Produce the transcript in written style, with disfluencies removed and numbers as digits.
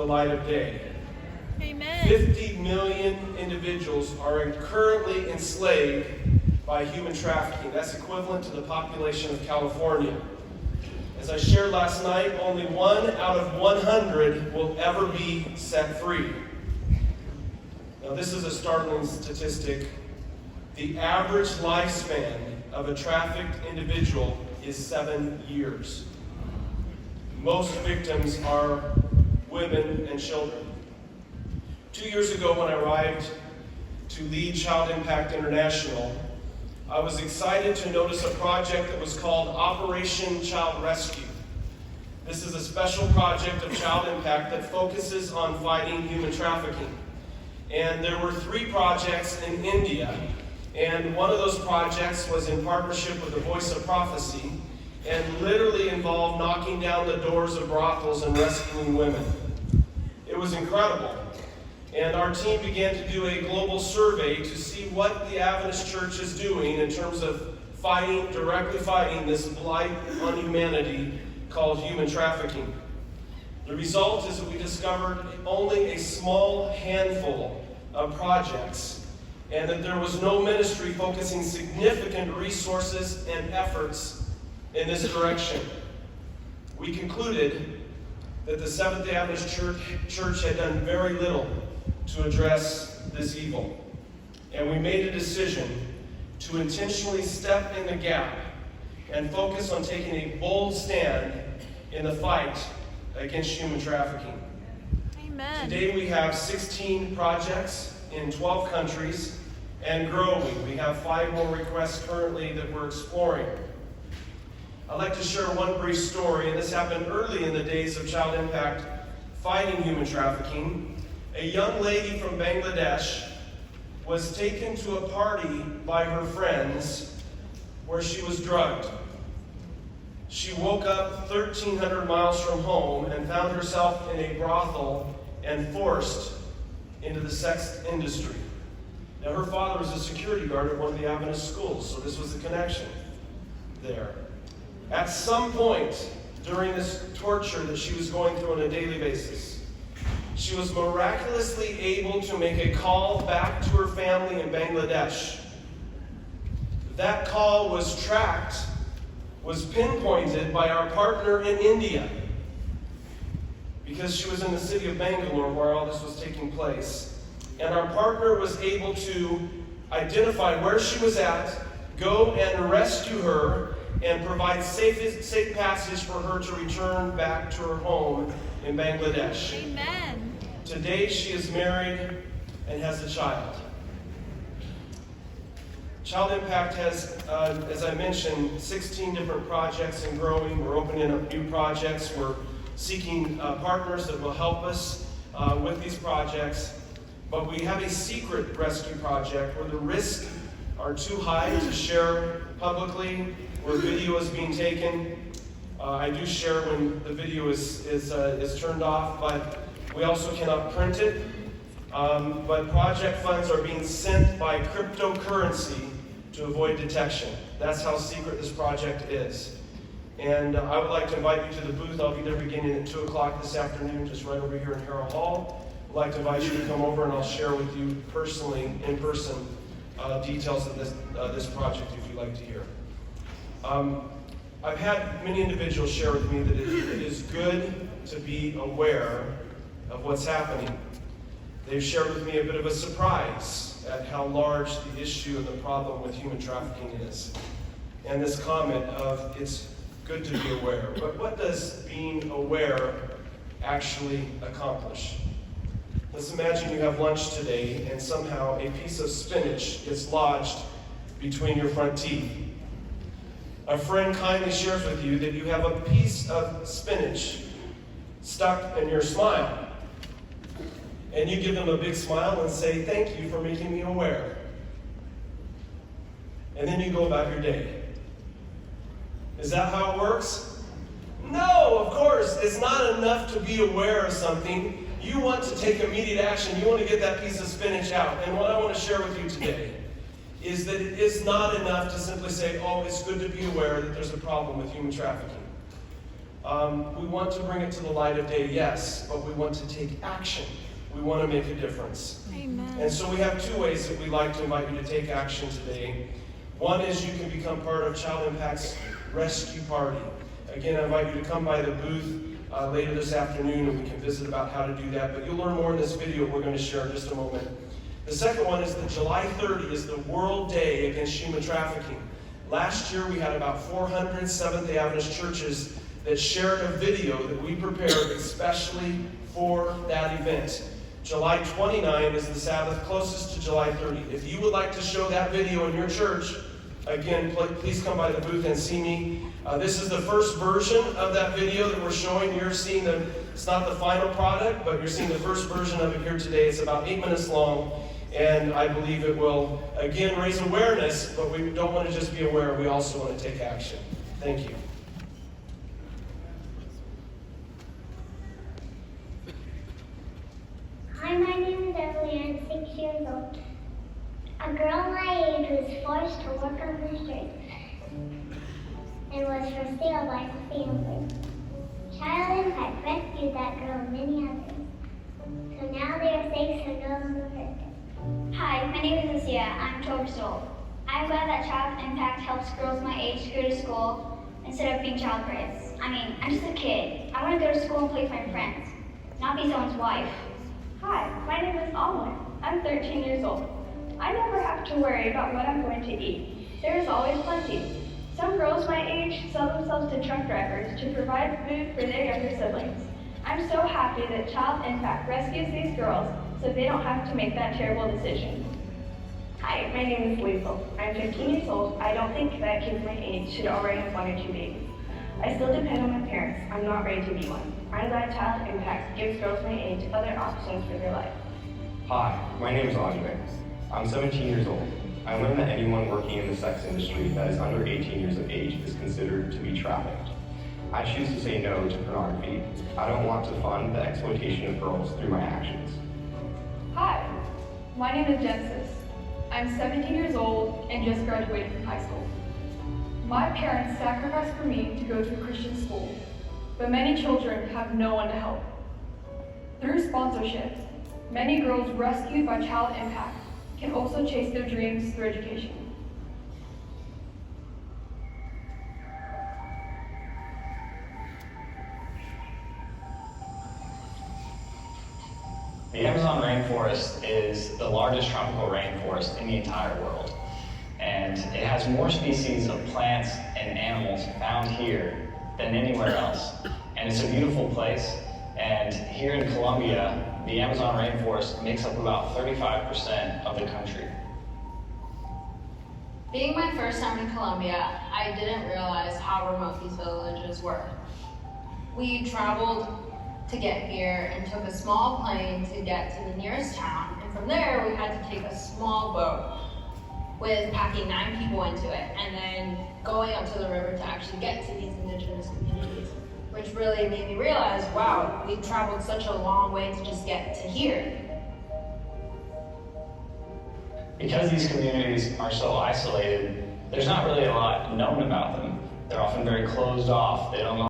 the light of day. Amen. 50 million individuals are currently enslaved by human trafficking. That's equivalent to the population of California. As I shared last night, only 1 out of 100 will ever be set free. Now, this is a startling statistic. The average lifespan of a trafficked individual is 7 years. Most victims are women and children. 2 years ago, when I arrived to lead Child Impact International, I was excited to notice a project that was called Operation Child Rescue. This is a special project of Child Impact that focuses on fighting human trafficking. And there were 3 projects in India, and one of those projects was in partnership with the Voice of Prophecy, and literally involved knocking down the doors of brothels and rescuing women. It was incredible. And our team began to do a global survey to see what the Adventist Church is doing in terms of directly fighting this blight on humanity called human trafficking. The result is that we discovered only a small handful of projects, and that there was no ministry focusing significant resources and efforts in this direction. We concluded that the Seventh-day Adventist Church had done very little to address this evil. And we made a decision to intentionally step in the gap and focus on taking a bold stand in the fight against human trafficking. Amen. Today we have 16 projects in 12 countries and growing. We have 5 more requests currently that we're exploring. I'd like to share one brief story, and this happened early in the days of Child Impact fighting human trafficking. A young lady from Bangladesh was taken to a party by her friends where she was drugged. She woke up 1,300 miles from home and found herself in a brothel and forced into the sex industry. Now, her father was a security guard at one of the Adventist schools, so this was the connection there. At some point during this torture that she was going through on a daily basis, she was miraculously able to make a call back to her family in Bangladesh. That call was tracked, was pinpointed by our partner in India, because she was in the city of Bangalore where all this was taking place. And our partner was able to identify where she was at, go and rescue her, and provide safe passage for her to return back to her home in Bangladesh. Amen. Today she is married and has a child. Child Impact has, as I mentioned, 16 different projects and growing. We're opening up new projects. We're seeking partners that will help us with these projects. But we have a secret rescue project where the risks are too high to share publicly, where video is being taken. I do share when the video is turned off, but we also cannot print it. But project funds are being sent by cryptocurrency to avoid detection. That's how secret this project is. And I would like to invite you to the booth. I'll be there beginning at 2 o'clock this afternoon, just right over here in Harrell Hall. I'd like to invite you to come over and I'll share with you personally, in person, details of this project if you'd like to hear. I've had many individuals share with me that it is good to be aware of what's happening. They've shared with me a bit of a surprise at how large the issue and the problem with human trafficking is. And this comment of, it's good to be aware. But what does being aware actually accomplish? Let's imagine you have lunch today and somehow a piece of spinach gets lodged between your front teeth. A friend kindly shares with you that you have a piece of spinach stuck in your smile. And you give them a big smile and say, "Thank you for making me aware." And then you go about your day. Is that how it works? No, of course. It's not enough to be aware of something. You want to take immediate action. You want to get that piece of spinach out. And what I want to share with you today is that it is not enough to simply say, oh, it's good to be aware that there's a problem with human trafficking. We want to bring it to the light of day, yes, but we want to take action. We want to make a difference. Amen. And so we have two ways that we like to invite you to take action today. One is you can become part of Child Impact's Rescue Party. Again, I invite you to come by the booth later this afternoon and we can visit about how to do that. But you'll learn more in this video we're going to share in just a moment. The second one is that July 30 is the World Day Against Human Trafficking. Last year we had about 400 Seventh-day Adventist churches that shared a video that we prepared especially for that event. July 29 is the Sabbath closest to July 30. If you would like to show that video in your church, again, please come by the booth and see me. This is the first version of that video that we're showing. You're seeing it's not the final product, but you're seeing the first version of it here today. It's about 8 minutes long, and I believe it will, again, raise awareness, but we don't want to just be aware, we also want to take action. Thank you. Hi, my name is Emily. I'm 6 years old. A girl my age was forced to work on the streets and was for sale by the family. Child Impact rescued that girl and many others. So now they are safe, so no longer victims. Hi, my name is Lucia. I'm 12 years old. I'm glad that Child Impact helps girls my age to go to school instead of being child raised. I'm just a kid. I want to go to school and play with my friends, not be someone's wife. Hi, my name is Alma. I'm 13 years old. I never have to worry about what I'm going to eat. There is always plenty. Some girls my age sell themselves to truck drivers to provide food for their younger siblings. I'm so happy that Child Impact rescues these girls so they don't have to make that terrible decision. Hi, my name is Liesl. I'm 15 years old. I don't think that kids my age should already have 1 or 2 babies. I still depend on my parents. I'm not ready to be one. I'm glad Child Impact gives girls my age other options for their life. Hi, my name is Andre. I'm 17 years old. I learned that anyone working in the sex industry that is under 18 years of age is considered to be trafficked. I choose to say no to pornography. I don't want to fund the exploitation of girls through my actions. Hi, my name is Genesis. I'm 17 years old and just graduated from high school. My parents sacrificed for me to go to a Christian school, but many children have no one to help. Through sponsorship, many girls rescued by Child Impact can also chase their dreams through education. The Amazon rainforest is the largest tropical rainforest in the entire world. And it has more species of plants and animals found here than anywhere else. And it's a beautiful place. And here in Colombia, the Amazon rainforest makes up about 35% of the country. Being my first time in Colombia, I didn't realize how remote these villages were. We traveled to get here and took a small plane to get to the nearest town, and from there we had to take a small boat with packing 9 people into it, and then going up to the river to actually get to these indigenous communities, which really made me realize, wow, we've traveled such a long way to just get to here. Because these communities are so isolated, there's not really a lot known about them. They're often very closed off. They don't